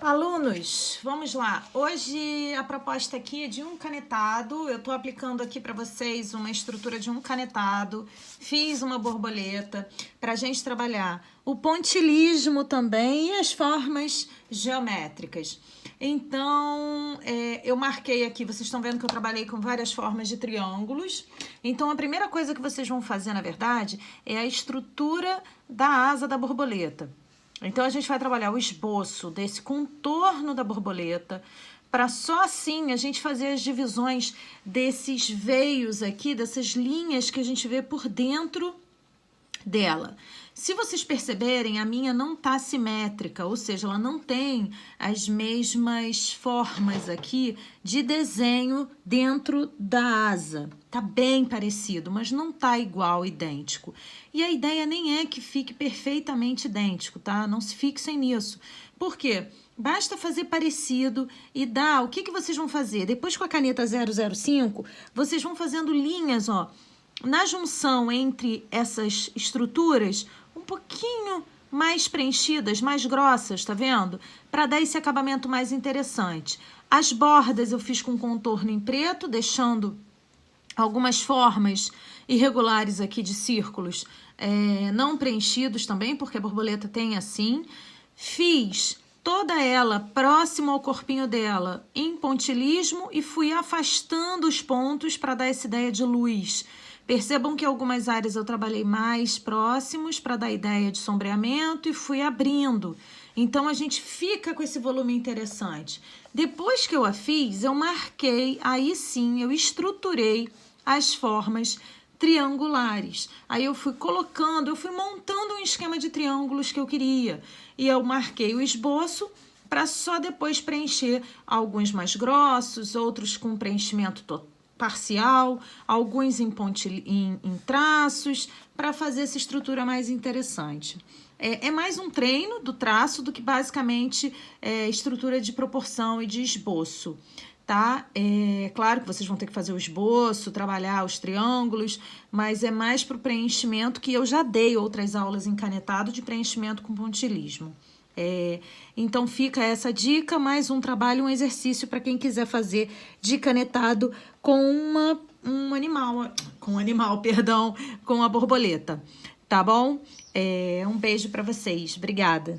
Alunos, vamos lá. Hoje a proposta aqui é de um canetado. Eu estou aplicando aqui para vocês uma estrutura de um canetado. Fiz uma borboleta para a gente trabalhar o pontilhismo também e as formas geométricas. Então, eu marquei aqui, vocês estão vendo que eu trabalhei com várias formas de triângulos. Então, a primeira coisa que vocês vão fazer, na verdade, é a estrutura da asa da borboleta. Então, a gente vai trabalhar o esboço desse contorno da borboleta, para só assim a gente fazer as divisões desses veios aqui, dessas linhas que a gente vê por dentro dela. Se vocês perceberem, a minha não tá simétrica, ou seja, ela não tem as mesmas formas aqui de desenho dentro da asa. Tá bem parecido, mas não tá igual, idêntico. E a ideia nem é que fique perfeitamente idêntico, tá? Não se fixem nisso. Por quê? Basta fazer parecido e dar... O que vocês vão fazer? Depois com a caneta 005, vocês vão fazendo linhas, ó, na junção entre essas estruturas, um pouquinho mais preenchidas, mais grossas, tá vendo? Para dar esse acabamento mais interessante. As bordas eu fiz com contorno em preto, deixando algumas formas irregulares aqui de círculos não preenchidos também, porque a borboleta tem assim. Fiz toda ela próxima ao corpinho dela em pontilhismo e fui afastando os pontos para dar essa ideia de luz. Percebam que algumas áreas eu trabalhei mais próximos para dar ideia de sombreamento e fui abrindo. Então, a gente fica com esse volume interessante. Depois que eu a fiz, eu marquei, aí sim, eu estruturei as formas triangulares. Aí eu fui colocando, eu fui montando um esquema de triângulos que eu queria. E eu marquei o esboço para só depois preencher alguns mais grossos, outros com preenchimento parcial, alguns em traços, para fazer essa estrutura mais interessante. É mais um treino do traço do que basicamente estrutura de proporção e de esboço, tá? Claro que vocês vão ter que fazer o esboço, trabalhar os triângulos, mas é mais para o preenchimento, que eu já dei outras aulas em canetado de preenchimento com pontilhismo. Então fica essa dica, mais um trabalho, um exercício para quem quiser fazer de canetado com com a borboleta, tá bom? Um beijo para vocês, obrigada.